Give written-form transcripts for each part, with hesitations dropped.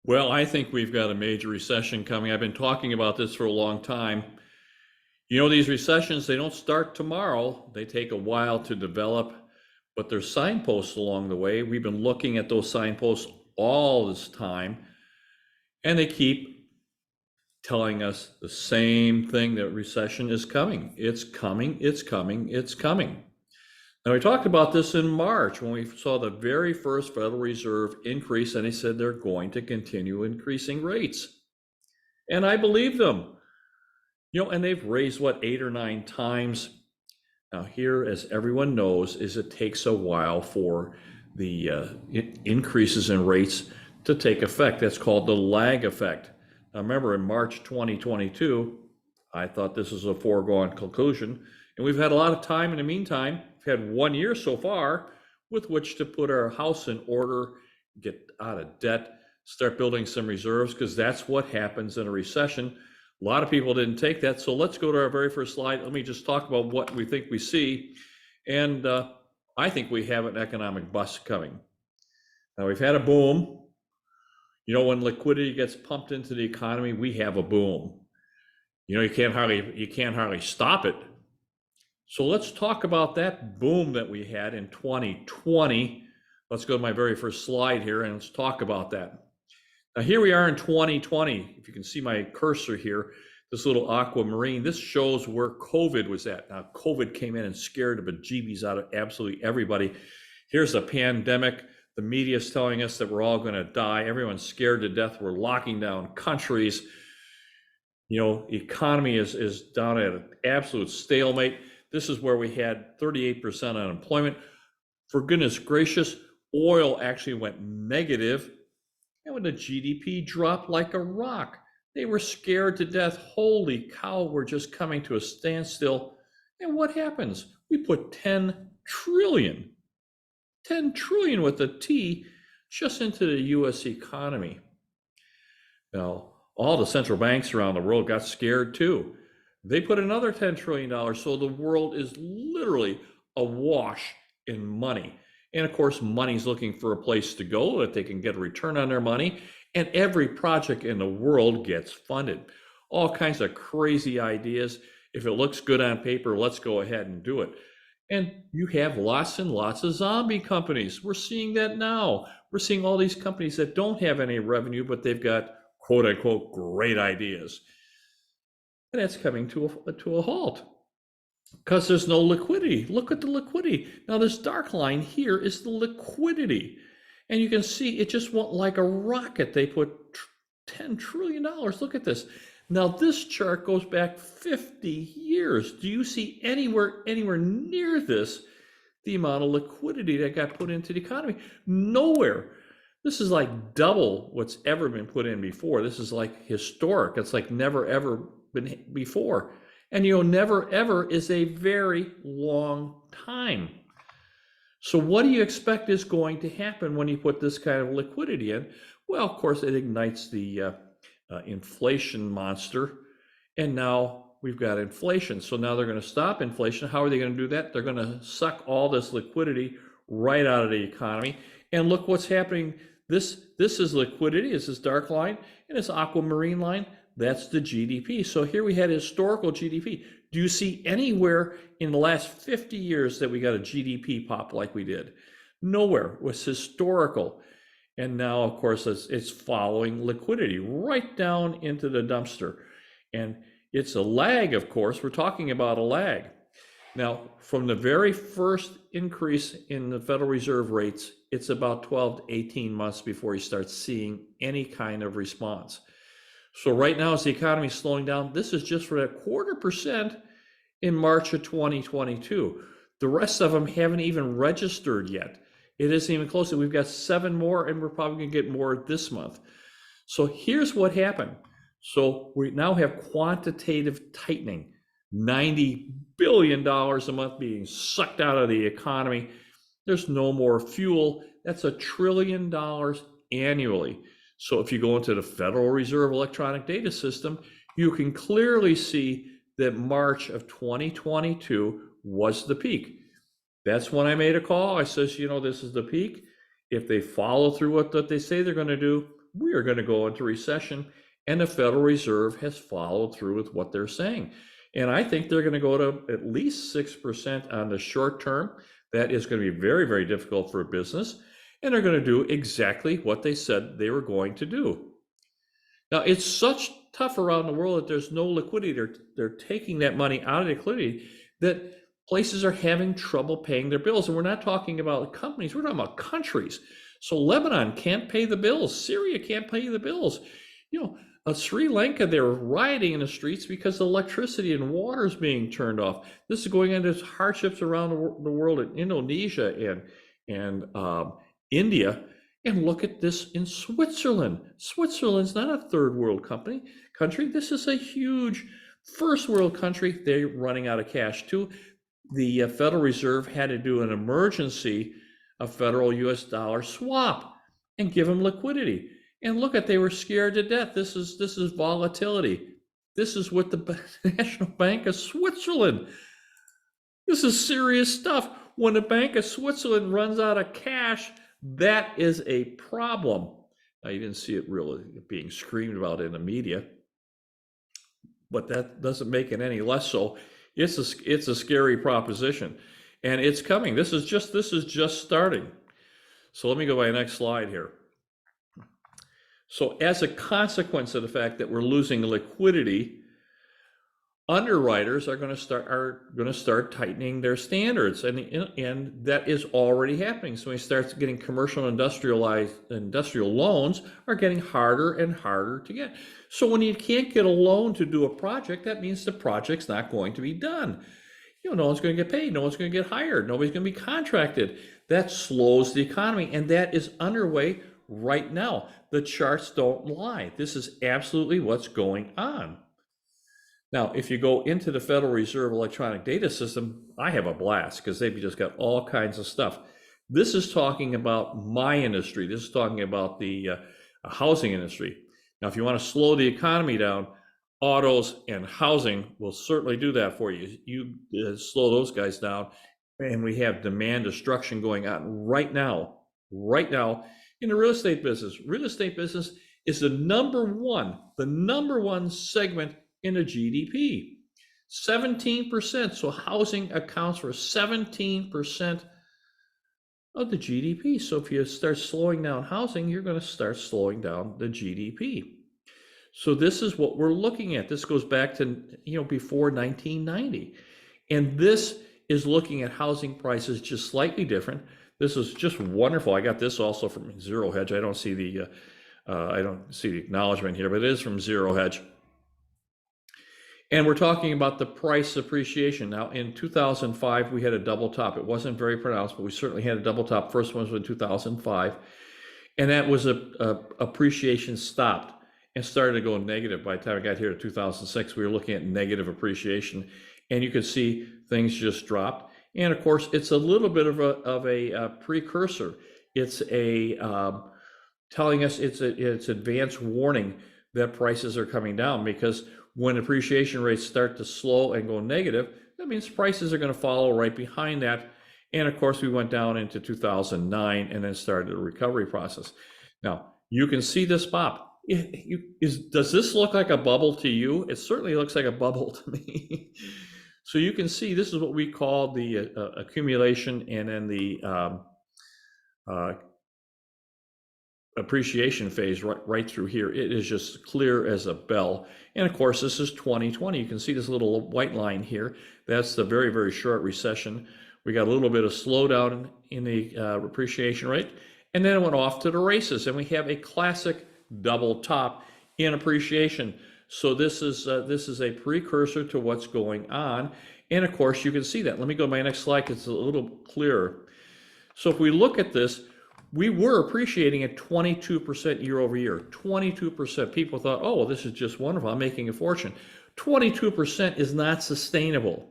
Well, I think we've got a major recession coming. I've been talking about this for a long time. You know, these recessions, they don't start tomorrow. They take a while to develop, but there's signposts along the way. We've been looking at those signposts all this time, and they keep telling us the same thing, that recession is coming. It's coming, it's coming, it's coming. Now, we talked about this in March when we saw the very first Federal Reserve increase, and they said they're going to continue increasing rates. And I believe them. You know, and they've raised what, 8 or 9 times. Now, here, as everyone knows, is it takes a while for the increases in rates to take effect. That's called the lag effect. Now, remember, in March 2022, I thought this was a foregone conclusion, and we've had a lot of time in the meantime. We've had 1 year so far with which to put our house in order, get out of debt, start building some reserves, because that's what happens in a recession. A lot of people didn't take that. So let's go to our very first slide. Let me just talk about what we think we see. And I think we have an economic bust coming. Now, we've had a boom. You know, when liquidity gets pumped into the economy, we have a boom. You know, you can't hardly stop it. So let's talk about that boom that we had in 2020. Let's go to my very first slide here and let's talk about that. Now, here we are in 2020. If you can see my cursor here, this little aquamarine, this shows where COVID was at. Now, COVID came in and scared the bejeebies out of absolutely everybody. Here's a pandemic. The media is telling us that we're all going to die. Everyone's scared to death. We're locking down countries. You know, the economy is down at an absolute stalemate. This is where we had 38% unemployment. For goodness gracious, oil actually went negative. And when the GDP dropped like a rock, they were scared to death. Holy cow, we're just coming to a standstill. And what happens? We put 10 trillion with a T, just into the US economy. Now, all the central banks around the world got scared too. They put another $10 trillion. So the world is literally awash in money. And of course, money's looking for a place to go that they can get a return on their money. And every project in the world gets funded. All kinds of crazy ideas. If it looks good on paper, let's go ahead and do it. And you have lots and lots of zombie companies. We're seeing that now. We're seeing all these companies that don't have any revenue, but they've got quote unquote great ideas. And that's coming to a halt, because there's no liquidity. Look at the liquidity. Now, this dark line here is the liquidity. And you can see it just went like a rocket. They put $10 trillion. Look at this. Now, this chart goes back 50 years. Do you see anywhere near this, the amount of liquidity that got put into the economy? Nowhere. This is like double what's ever been put in before. This is like historic. It's like never, ever been before. And you know, never ever is a very long time. So what do you expect is going to happen when you put this kind of liquidity in? Well, of course, it ignites the inflation monster. And now we've got inflation. So now they're going to stop inflation. How are they going to do that? They're going to suck all this liquidity right out of the economy. And look what's happening. This is liquidity. This is dark line. And this aquamarine line, that's the GDP. So here we had historical GDP. Do you see anywhere in the last 50 years that we got a GDP pop like we did? Nowhere. It was historical. And now, of course, it's following liquidity right down into the dumpster. And it's a lag, of course. We're talking about a lag. Now, from the very first increase in the Federal Reserve rates, it's about 12 to 18 months before you start seeing any kind of response. So right now, as the economy is slowing down, this is just for that 0.25% in March of 2022. The rest of them haven't even registered yet. It isn't even close. We've got 7 more, and we're probably going to get more this month. So here's what happened. So we now have quantitative tightening, $90 billion a month being sucked out of the economy. There's no more fuel. That's $1 trillion annually. So if you go into the Federal Reserve electronic data system, you can clearly see that March of 2022 was the peak. That's when I made a call. I says, you know, this is the peak. If they follow through what they say they're going to do, we are going to go into recession, and the Federal Reserve has followed through with what they're saying. And I think they're going to go to at least 6% on the short term. That is going to be very, very difficult for a business. And they're going to do exactly what they said they were going to do. Now, it's such tough around the world that there's no liquidity. They're taking that money out of liquidity that places are having trouble paying their bills. And we're not talking about companies, we're talking about countries. So Lebanon can't pay the bills. Syria can't pay the bills. Sri Lanka, they're rioting in the streets because electricity and water is being turned off. This is going into hardships around the world in Indonesia and India. And look at this in Switzerland. Switzerland's not a third world country. This is a huge first world country. They're running out of cash too. The Federal Reserve had to do an emergency, a federal US dollar swap and give them liquidity. And look at, they were scared to death. This is volatility. This is what the National Bank of Switzerland. This is serious stuff. When the Bank of Switzerland runs out of cash, that is a problem. Now, you didn't see it really being screamed about in the media, but that doesn't make it any less so. It's a scary proposition, and it's coming. This is just starting. So let me go to my next slide here. So as a consequence of the fact that we're losing liquidity, underwriters are going to start tightening their standards, and that is already happening. So when you start getting commercial and industrial loans are getting harder and harder to get. So when you can't get a loan to do a project, that means the project's not going to be done. No one's going to get paid, no one's going to get hired, nobody's going to be contracted. That slows the economy, and that is underway right now. The charts don't lie. This is absolutely what's going on. Now, if you go into the Federal Reserve electronic data system, I have a blast because they've just got all kinds of stuff. This is talking about my industry. This is talking about the housing industry. Now, if you want to slow the economy down, autos and housing will certainly do that for you. You slow those guys down, and we have demand destruction going on right now in the real estate business. Real estate business is the number one segment in the GDP, 17%. So housing accounts for 17% of the GDP. So if you start slowing down housing, you're going to start slowing down the GDP. So this is what we're looking at. This goes back to before 1990, and this is looking at housing prices just slightly different. This is just wonderful. I got this also from Zero Hedge. I don't see the acknowledgement here, but it is from Zero Hedge. And we're talking about the price appreciation. Now, in 2005, we had a double top. It wasn't very pronounced, but we certainly had a double top. First one was in 2005. And that was appreciation stopped and started to go negative. By the time I got here to 2006, we were looking at negative appreciation. And you could see things just dropped. And of course, it's a little bit of a precursor. It's telling us it's advanced warning that prices are coming down, because when appreciation rates start to slow and go negative, that means prices are going to follow right behind that. And of course, we went down into 2009 and then started the recovery process. Now, you can see this pop. Does this look like a bubble to you? It certainly looks like a bubble to me. So you can see this is what we call the accumulation and then the appreciation phase right through here. It is just clear as a bell. And of course, this is 2020. You can see this little white line here. That's the very, very short recession. We got a little bit of slowdown in the appreciation rate, and then it went off to the races. And we have a classic double top in appreciation. So this is a precursor to what's going on. And of course, you can see that. Let me go to my next slide because it's a little clearer. So if we look at this, we were appreciating at 22% year over year, 22%. People thought, oh, well, this is just wonderful. I'm making a fortune. 22% is not sustainable.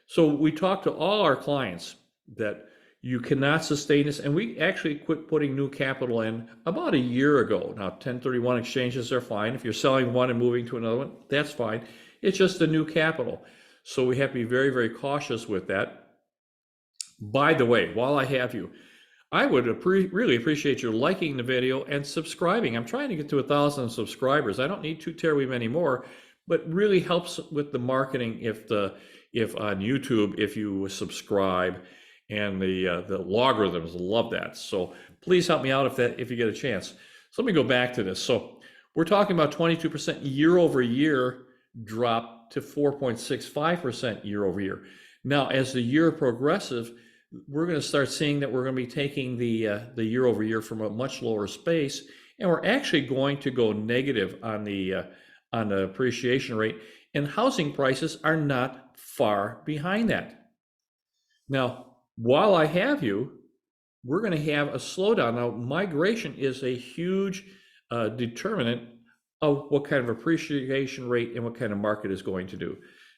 So we talked to all our clients that you cannot sustain this. And we actually quit putting new capital in about a year ago. Now, 1031 exchanges are fine. If you're selling one and moving to another one, that's fine. It's just the new capital. So we have to be very, very cautious with that. By the way, while I have you, I would really appreciate your liking the video and subscribing. I'm trying to get to 1,000 subscribers. I don't need too terribly many more, but really helps with the marketing if on YouTube, if you subscribe, and the logarithms love that. So please help me out if you get a chance. So let me go back to this. So we're talking about 22% year over year drop to 4.65% year over year. Now, as the year progresses, we're going to start seeing that we're going to be taking the year over year from a much lower space, and we're actually going to go negative on the appreciation rate, and housing prices are not far behind that. Now, while I have you, we're going to have a slowdown. Now, migration is a huge determinant of what kind of appreciation rate and what kind of market is going to do.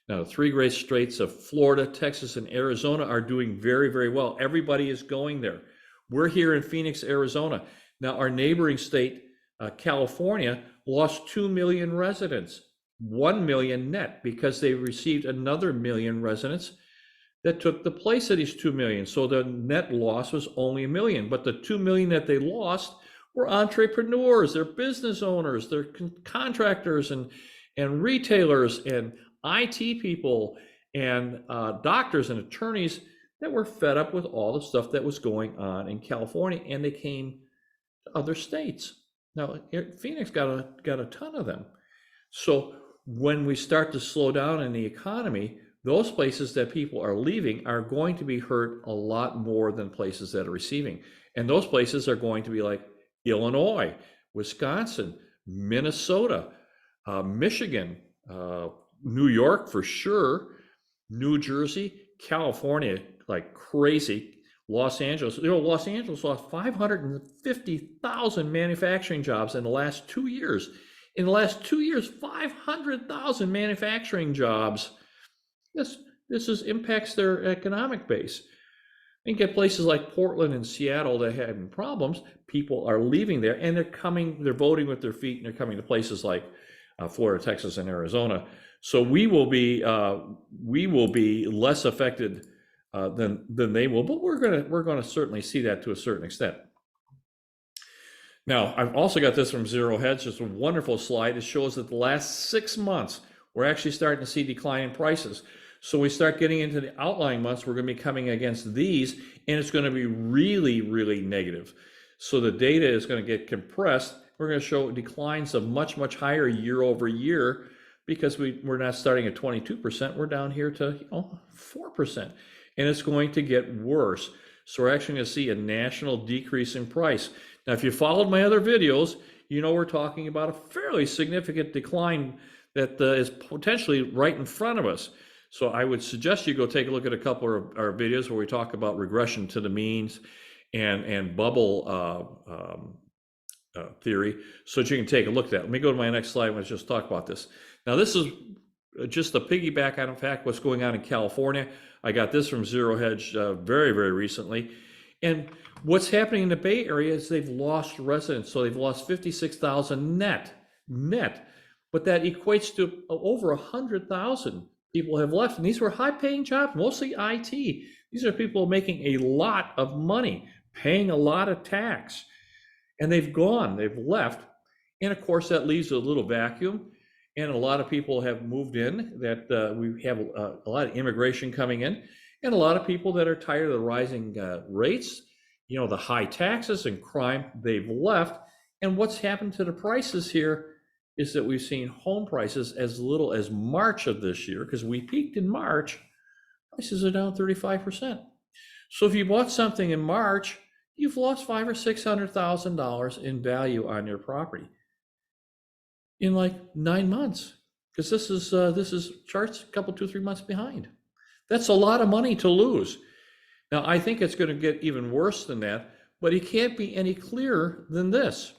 Now, the three great states of Florida, Texas, and Arizona are doing very, very well. Everybody is going there. We're here in Phoenix, Arizona. Now, our neighboring state, California, lost 2 million residents, 1 million net, because they received another million residents that took the place of these 2 million. So the net loss was only 1 million, but the 2 million that they lost were entrepreneurs, they're business owners, they're contractors and retailers and IT people and doctors and attorneys that were fed up with all the stuff that was going on in California, and they came to other states. Now, Phoenix got a ton of them. So when we start to slow down in the economy, those places that people are leaving are going to be hurt a lot more than places that are receiving. And those places are going to be like Illinois, Wisconsin, Minnesota, Michigan, New York for sure, New Jersey, California, like crazy, Los Angeles. Los Angeles lost 550,000 manufacturing jobs in the last 2 years. In the last 2 years, 500,000 manufacturing jobs. This impacts their economic base. And get places like Portland and Seattle that are having problems. People are leaving there, and they're voting with their feet, and they're coming to places like Florida, Texas, and Arizona. So we will be less affected than they will, but we're gonna certainly see that to a certain extent. Now, I've also got this from Zero Hedge, just a wonderful slide. It shows that the last 6 months, we're actually starting to see decline in prices. So we start getting into the outlying months, we're going to be coming against these, and it's going to be really, really negative. So the data is going to get compressed. We're going to show declines of much, much higher year over year, because we're not starting at 22%. We're down here to 4%, and it's going to get worse. So we're actually going to see a national decrease in price. Now, if you followed my other videos, we're talking about a fairly significant decline that is potentially right in front of us. So I would suggest you go take a look at a couple of our videos where we talk about regression to the means and bubble theory, so that you can take a look at that. Let me go to my next slide. Let's just talk about this. Now, this is just a piggyback on, in fact, what's going on in California. I got this from Zero Hedge very, very recently. And what's happening in the Bay Area is they've lost residents. So they've lost 56,000 net. But that equates to over 100,000 people have left. And these were high-paying jobs, mostly IT. These are people making a lot of money, paying a lot of tax. And they've left. And of course, that leaves a little vacuum. And a lot of people have moved in, that we have a lot of immigration coming in, and a lot of people that are tired of the rising rates, the high taxes and crime, they've left. And what's happened to the prices here is that we've seen home prices as little as March of this year, because we peaked in March, prices are down 35%. So if you bought something in March, you've lost $500,000 or $600,000 in value on your property in like 9 months, because this is charts a couple, 2-3 months behind. That's a lot of money to lose. Now, I think it's going to get even worse than that, but it can't be any clearer than this.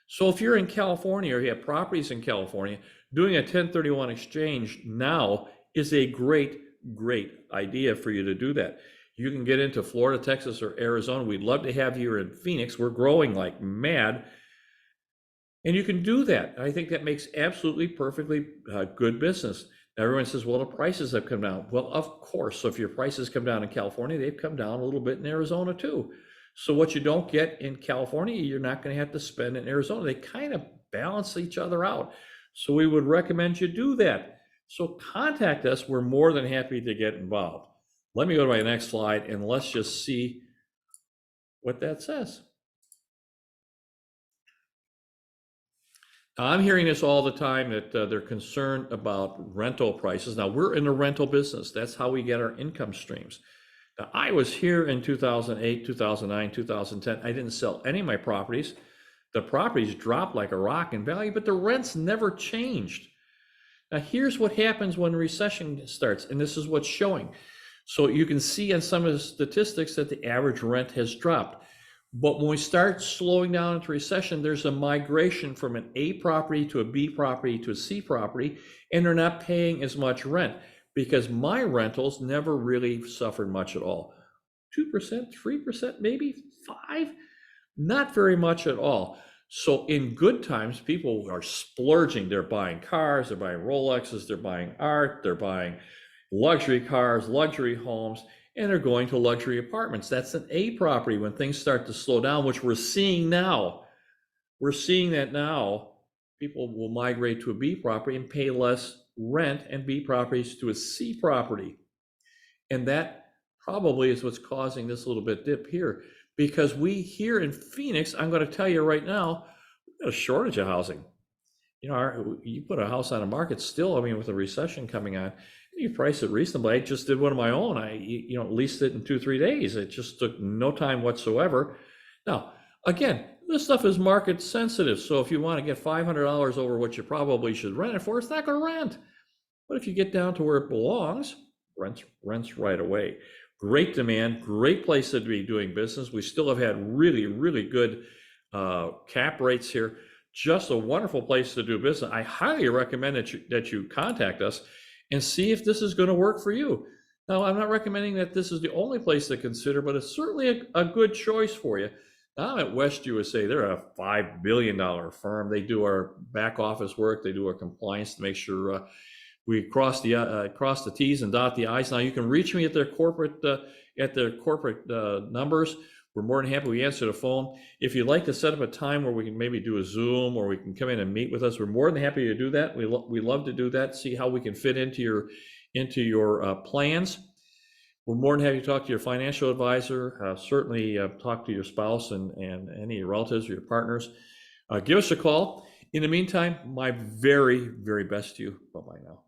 So if you're in California, or you have properties in California, doing a 1031 exchange now is a great idea for you to do that. You can get into Florida, Texas, or Arizona. We'd love to have you in Phoenix. We're growing like mad. And you can do that. I think that makes absolutely perfectly good business. Everyone says, well, the prices have come down. Well, of course. So if your prices come down in California, they've come down a little bit in Arizona too. So what you don't get in California, you're not going to have to spend in Arizona. They kind of balance each other out. So we would recommend you do that. So contact us. We're more than happy to get involved. Let me go to my next slide and let's just see what that says. I'm hearing this all the time that they're concerned about rental prices. Now, we're in the rental business. That's how we get our income streams. Now, I was here in 2008, 2009, 2010. I didn't sell any of my properties. The properties dropped like a rock in value, but the rents never changed. Now, here's what happens when recession starts, and this is what's showing. So you can see on some of the statistics that the average rent has dropped. But when we start slowing down into recession, there's a migration from an A property to a B property to a C property, and they're not paying as much rent because my rentals never really suffered much at all. 2%, 3%, maybe 5%, not very much at all. So in good times, people are splurging. They're buying cars, they're buying Rolexes, they're buying art, they're buying luxury cars, luxury homes, and they're going to luxury apartments. That's an A property. When things start to slow down, which we're seeing now, we're seeing that now, people will migrate to a B property and pay less rent, and B properties to a C property. And that probably is what's causing this little bit dip here, because we here in Phoenix, I'm going to tell you right now, a shortage of housing. You know, you put a house on the market still, I mean, with a recession coming on, you price it reasonably. I just did one of my own. I leased it in 2-3 days. It just took no time whatsoever. Now, again, this stuff is market sensitive. So if you want to get $500 over what you probably should rent it for, it's not going to rent. But if you get down to where it belongs, rents right away. Great demand, great place to be doing business. We still have had really, really good cap rates here. Just a wonderful place to do business. I highly recommend that you contact us and see if this is going to work for you. Now, I'm not recommending that this is the only place to consider, but it's certainly a good choice for you. Now, I'm at West USA. They're a $5 billion firm. They do our back office work. They do our compliance to make sure we cross the T's and dot the I's. Now, you can reach me at their corporate numbers. We're more than happy. We answer the phone. If you'd like to set up a time where we can maybe do a Zoom or we can come in and meet with us, we're more than happy to do that. We love to do that, see how we can fit into your plans. We're more than happy to talk to your financial advisor. Certainly talk to your spouse and any of your relatives or your partners. Give us a call. In the meantime, my very, very best to you. Bye-bye now.